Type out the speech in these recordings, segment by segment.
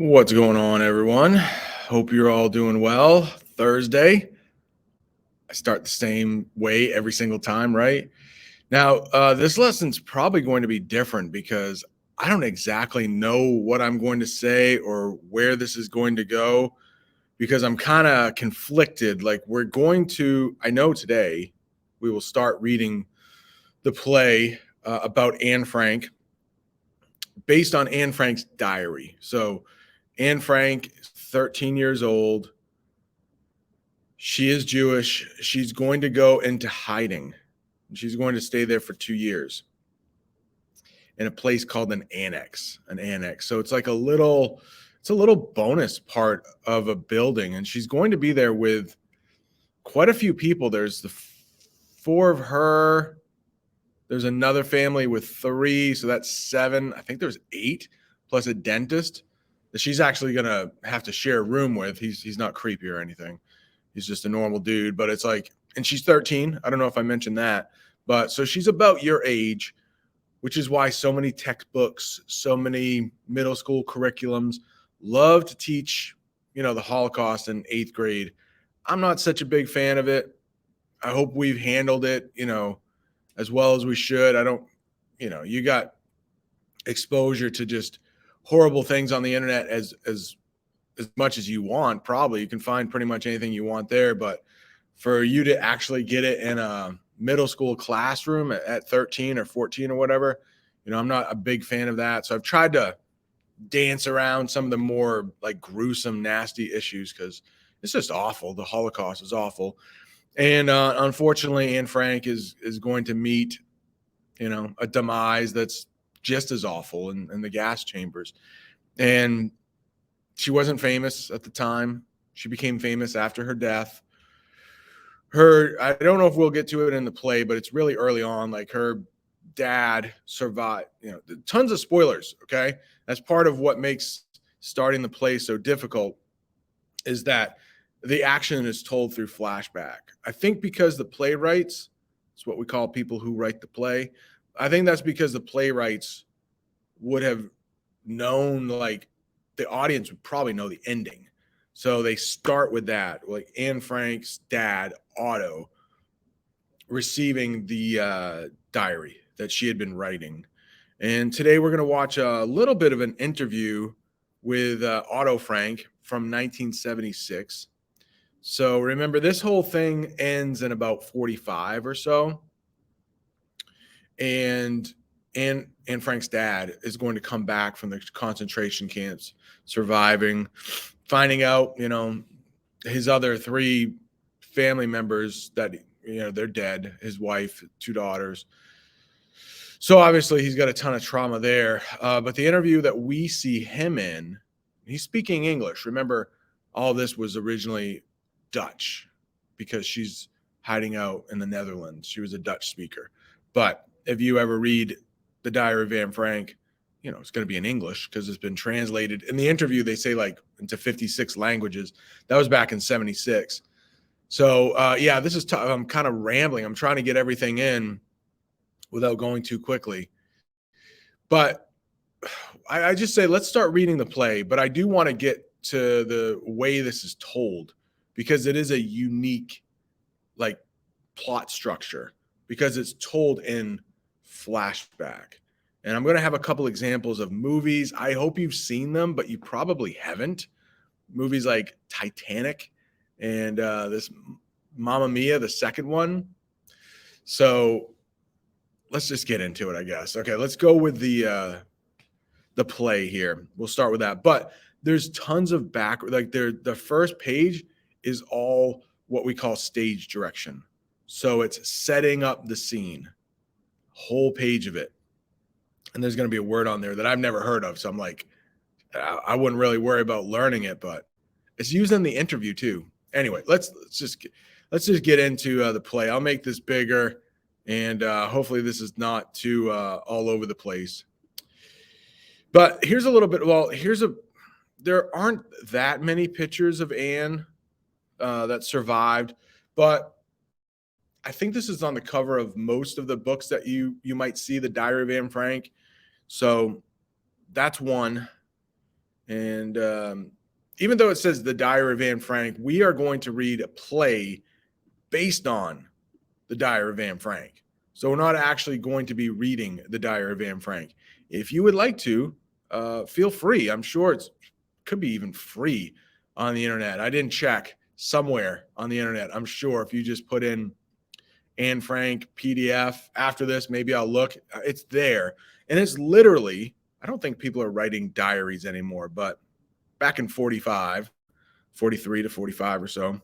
What's going on, everyone? Hope you're all doing well. Thursday. I start the same way every single time, right? Now, this lesson's probably going to be different because I don't exactly know what I'm going to say or where this is going to go because I'm kind of conflicted. Like, I know today we will start reading the play about Anne Frank based on Anne Frank's diary. So, Anne Frank is 13 years old. She is Jewish. She's going to go into hiding. She's going to stay there for 2 years in a place called an annex. An annex. So it's a little bonus part of a building. And she's going to be there with quite a few people. There's the four of her. There's another family with three. So that's seven. I think there's eight plus a dentist that she's actually going to have to share a room with. He's not creepy or anything. He's just a normal dude, but it's like, and she's 13. I don't know if I mentioned that, but so she's about your age, which is why so many textbooks, so many middle school curriculums love to teach, the Holocaust in eighth grade. I'm not such a big fan of it. I hope we've handled it, as well as we should. I don't, you got exposure to just horrible things on the internet as much as you want. Probably you can find pretty much anything you want there, but for you to actually get it in a middle school classroom at 13 or 14 or whatever, I'm not a big fan of that. So I've tried to dance around some of the more like gruesome, nasty issues because it's just awful. The Holocaust is awful. And unfortunately, Anne Frank is going to meet, a demise that's just as awful in the gas chambers. And she wasn't famous at the time. She became famous after her death. I don't know if we'll get to it in the play, but it's really early on. Like her dad survived, tons of spoilers. Okay. That's part of what makes starting the play so difficult is that the action is told through flashback. I think because the playwrights, it's what we call people who write the play. I think that's because the playwrights would have known, like, the audience would probably know the ending. So they start with that, like Anne Frank's dad, Otto, receiving the diary that she had been writing. And today we're going to watch a little bit of an interview with Otto Frank from 1976. So remember, this whole thing ends in about 45 or so. And Anne Frank's dad is going to come back from the concentration camps, surviving, finding out, his other three family members that, they're dead, his wife, two daughters. So obviously he's got a ton of trauma there. But the interview that we see him in, he's speaking English. Remember, all this was originally Dutch because she's hiding out in the Netherlands. She was a Dutch speaker. But if you ever read the Diary of Anne Frank, it's going to be in English because it's been translated. In the interview, they say like into 56 languages. That was back in 76. So, this is tough. I'm kind of rambling. I'm trying to get everything in without going too quickly. But I just say, let's start reading the play. But I do want to get to the way this is told because it is a unique, like, plot structure because it's told in flashback. And I'm going to have a couple examples of movies. I hope you've seen them, but you probably haven't. Movies like Titanic and this Mamma Mia, the second one. So let's just get into it, I guess. Okay, let's go with the play here. We'll start with that. But there's tons of the first page is all what we call stage direction. So it's setting up the scene, whole page of it. And there's going to be a word on there that I've never heard of. So I'm like, I wouldn't really worry about learning it, but it's used in the interview too. Anyway, let's just get into the play. I'll make this bigger, and hopefully this is not too all over the place. But here's a little bit. Well, there aren't that many pictures of Anne that survived, but I think this is on the cover of most of the books that you might see, the Diary of Anne Frank. So that's one. And even though it says The Diary of Anne Frank, we are going to read a play based on The Diary of Anne Frank. So we're not actually going to be reading The Diary of Anne Frank. If you would like to, feel free. I'm sure it could be even free on the internet. I didn't check. Somewhere on the internet, I'm sure if you just put in Anne Frank PDF after this, maybe I'll look. It's there. And it's literally, I don't think people are writing diaries anymore, but back in 43 to 45 or so,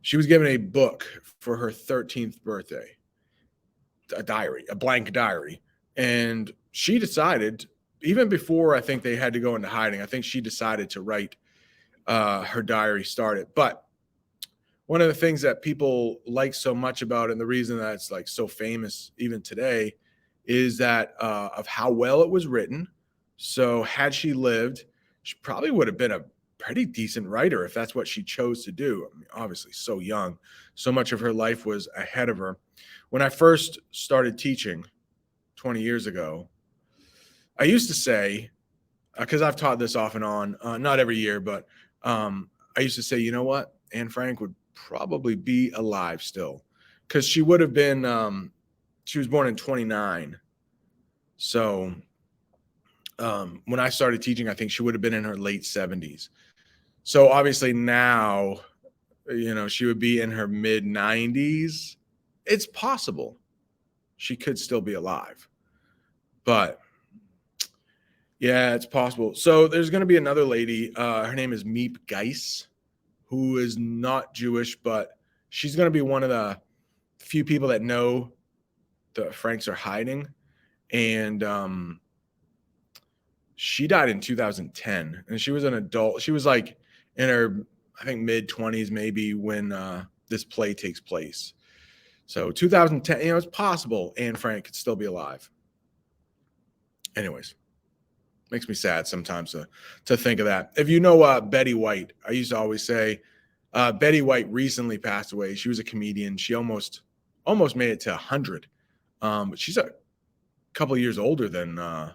she was given a book for her 13th birthday, a diary, a blank diary. And she decided, even before I think they had to go into hiding, I think she decided to write her diary started. But one of the things that people like so much about it, and the reason that it's like so famous even today, is that of how well it was written. So had she lived, she probably would have been a pretty decent writer if that's what she chose to do. I mean, obviously so young, so much of her life was ahead of her. When I first started teaching 20 years ago, I used to say, because I've taught this off and on, not every year, but I used to say, you know what? Anne Frank would probably be alive still, because she would have been, she was born in 29. So when I started teaching, I think she would have been in her late 70s. So obviously now, she would be in her mid 90s. It's possible she could still be alive, but yeah, it's possible. So there's going to be another lady. Her name is Miep Geis, who is not Jewish, but she's going to be one of the few people that know the Franks are hiding. And she died in 2010, and she was an adult. She was like in her, I think, mid 20s, maybe, when this play takes place. So 2010, it's possible Anne Frank could still be alive. Anyways, makes me sad sometimes to think of that. If you know Betty White, I used to always say Betty White recently passed away. She was a comedian. She almost made it to 100. But she's a couple of years older than I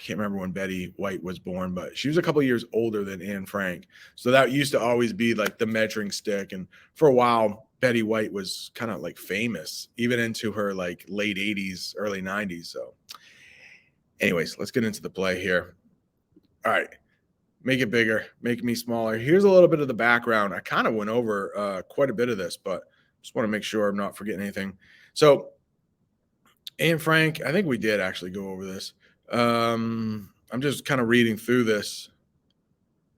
can't remember when Betty White was born, but she was a couple of years older than Anne Frank. So that used to always be like the measuring stick. And for a while, Betty White was kind of like famous, even into her like late 80s, early 90s. So anyways, let's get into the play here. All right. Make it bigger, make me smaller. Here's a little bit of the background. I kind of went over quite a bit of this, but just want to make sure I'm not forgetting anything. So Anne Frank, I think we did actually go over this. I'm just kind of reading through this.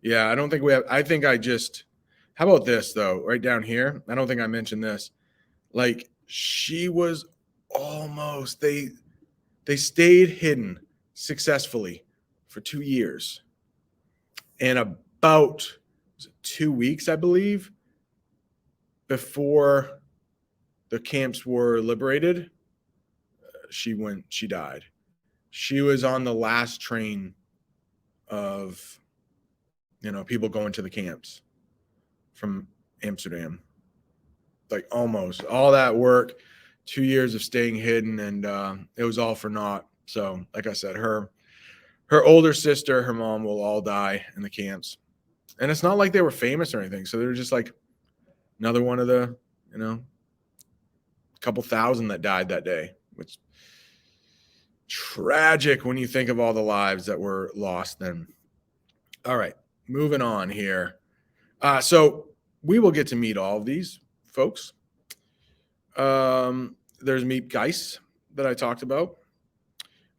Yeah, I don't think we have. I think I just. How about this though? Right down here, I don't think I mentioned this. Like, she was almost. They stayed hidden successfully for 2 years, and about 2 weeks, I believe, before the camps were liberated, she died. She was on the last train of, people going to the camps from Amsterdam. Like, almost all that work, 2 years of staying hidden, and it was all for naught. So, like I said, her older sister, her mom will all die in the camps. And it's not like they were famous or anything. So they were just like another one of the, couple thousand that died that day, which tragic when you think of all the lives that were lost then. All right, moving on here. So we will get to meet all of these folks. There's Miep Geis that I talked about.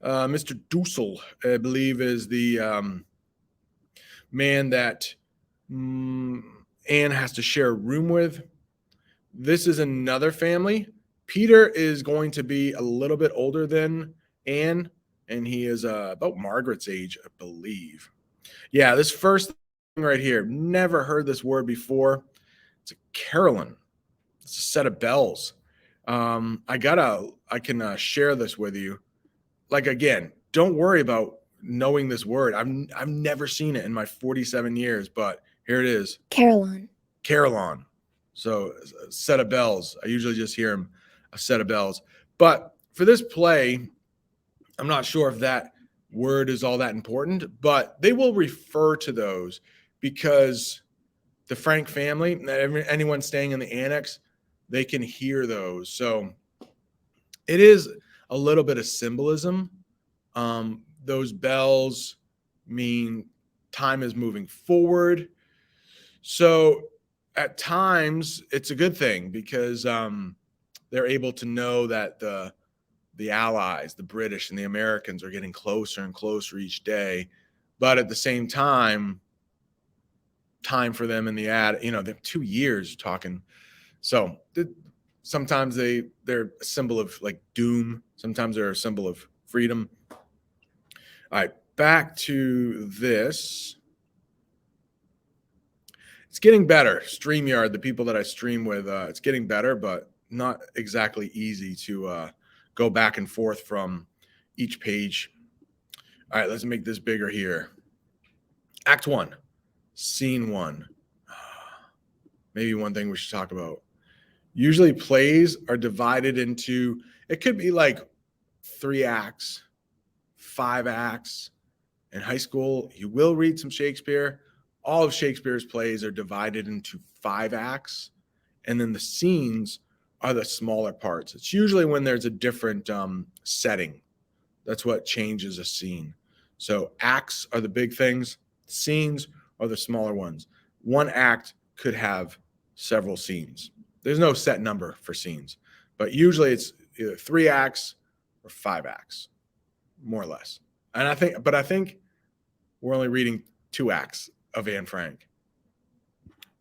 Mr. Dussel, I believe, is the man that Anne has to share a room with. This is another family. Peter is going to be a little bit older than Anne, and he is about Margaret's age, I believe. Yeah, this first thing right here, never heard this word before. It's a carillon. It's a set of bells. I can share this with you. Like, again, don't worry about knowing this word. I've never seen it in my 47 years, but here it is. Carillon. Carillon. So a set of bells. I usually just hear them, a set of bells. But for this play, I'm not sure if that word is all that important, but they will refer to those because the Frank family, anyone staying in the annex, they can hear those. So it is a little bit of symbolism. Those bells mean time is moving forward. So at times it's a good thing because they're able to know that the Allies, the British and the Americans are getting closer and closer each day. But at the same time for them in the ad, they're 2 years talking. So sometimes they're a symbol of like doom. Sometimes they're a symbol of freedom. All right, back to this. It's getting better. StreamYard, the people that I stream with, it's getting better, but not exactly easy to go back and forth from each page. All right, let's make this bigger here. Act 1, Scene 1. Maybe one thing we should talk about. Usually plays are divided into, it could be like 3 acts, 5 acts. In high school, you will read some Shakespeare. All of Shakespeare's plays are divided into 5 acts, and then the scenes are the smaller parts. It's usually when there's a different setting. That's what changes a scene. So acts are the big things. Scenes are the smaller ones. One act could have several scenes. There's no set number for scenes, but usually it's either 3 acts or 5 acts, more or less. And I think we're only reading 2 acts of Anne Frank.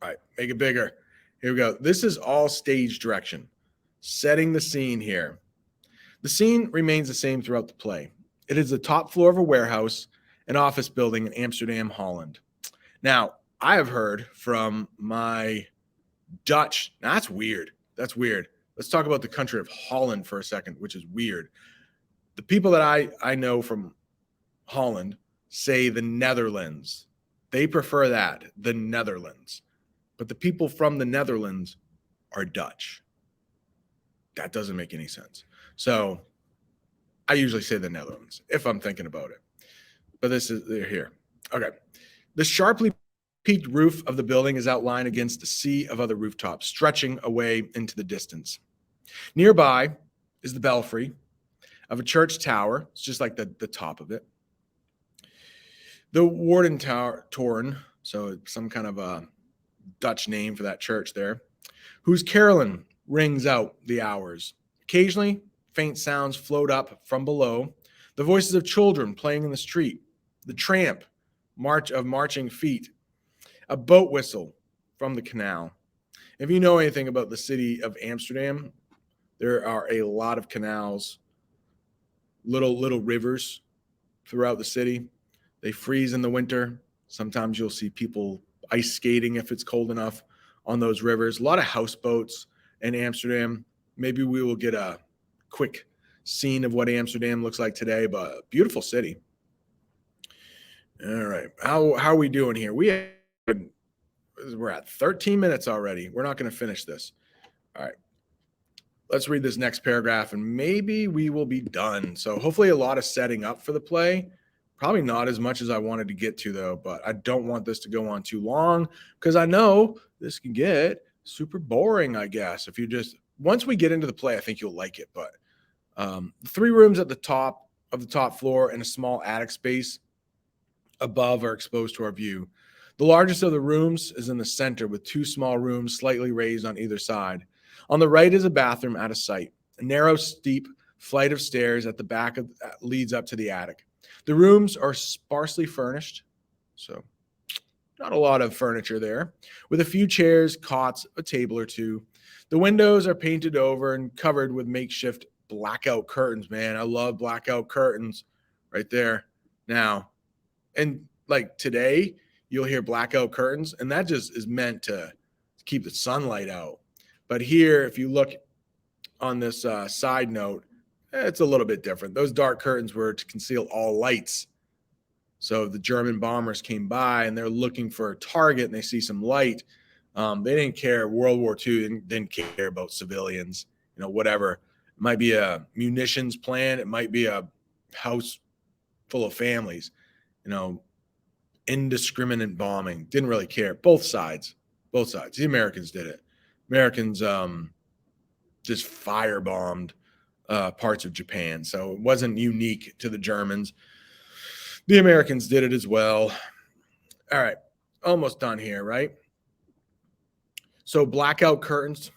All right, make it bigger. Here we go. This is all stage direction. Setting the scene here. The scene remains the same throughout the play. It is the top floor of a warehouse, an office building in Amsterdam, Holland. Now, I have heard from my Dutch. Now, that's weird. That's weird. Let's talk about the country of Holland for a second, which is weird. The people that I know from Holland say the Netherlands. They prefer that, the Netherlands. But the people from the Netherlands are Dutch. That doesn't make any sense. So I usually say the Netherlands if I'm thinking about it. But they're here. Okay. The sharply peaked roof of the building is outlined against a sea of other rooftops, stretching away into the distance. Nearby is the belfry of a church tower. It's just like the top of it. The Warden Toren, so some kind of a Dutch name for that church there, whose carillon rings out the hours. Occasionally, faint sounds float up from below, the voices of children playing in the street, the tramp march of marching feet, a boat whistle from the canal. If you know anything about the city of Amsterdam, there are a lot of canals, little rivers throughout the city. They freeze in the winter. Sometimes you'll see people ice skating if it's cold enough on those rivers. A lot of houseboats in Amsterdam. Maybe we will get a quick scene of what Amsterdam looks like today, but beautiful city. All right. How are we doing here? We're at 13 minutes already. We're not going to finish this. All right. Let's read this next paragraph and maybe we will be done. So hopefully a lot of setting up for the play. Probably not as much as I wanted to get to, though, but I don't want this to go on too long because I know this can get super boring, I guess. If you just, once we get into the play, I think you'll like it. But 3 rooms at the top of the top floor and a small attic space above are exposed to our view. The largest of the rooms is in the center with 2 small rooms slightly raised on either side. On the right is a bathroom out of sight. A narrow, steep flight of stairs at the back leads up to the attic. The rooms are sparsely furnished, so not a lot of furniture there, with a few chairs, cots, a table or 2. The windows are painted over and covered with makeshift blackout curtains. Man, I love blackout curtains right there. Now, and like today, you'll hear blackout curtains, and that just is meant to keep the sunlight out. But here, if you look on this side note, it's a little bit different. Those dark curtains were to conceal all lights. So if the German bombers came by and they're looking for a target and they see some light, they didn't care. World War II didn't care about civilians, whatever. It might be a munitions plant. It might be a house full of families, you know, indiscriminate bombing. Didn't really care. Both sides. The Americans did it. Americans just firebombed parts of Japan. So it wasn't unique to the Germans. The Americans did it as well. All right. Almost done here, right? So blackout curtains.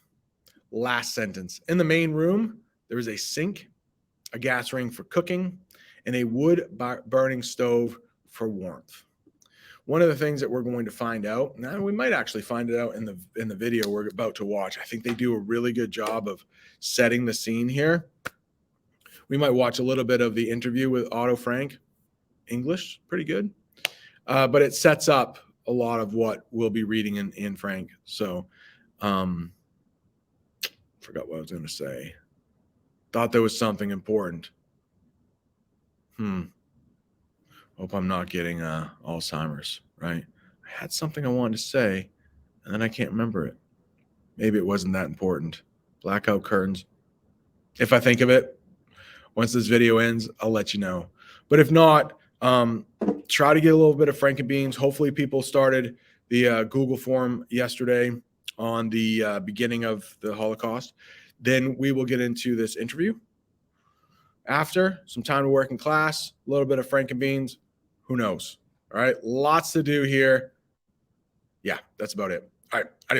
Last sentence. In the main room, there is a sink, a gas ring for cooking, and a wood burning stove for warmth. One of the things that we're going to find out, now we might actually find it out in the video we're about to watch. I think they do a really good job of setting the scene here. We might watch a little bit of the interview with Otto Frank. English, pretty good. But it sets up a lot of what we'll be reading in Frank. So, forgot what I was going to say. Thought there was something important. Hope I'm not getting Alzheimer's, right? I had something I wanted to say, and then I can't remember it. Maybe it wasn't that important. Blackout curtains. If I think of it, once this video ends, I'll let you know. But if not, try to get a little bit of Frankenbeans. Hopefully people started the Google form yesterday on the beginning of the Holocaust. Then we will get into this interview. After, some time to work in class, a little bit of Frankenbeans. Who knows? All right. Lots to do here. Yeah, that's about it. All right. Adios.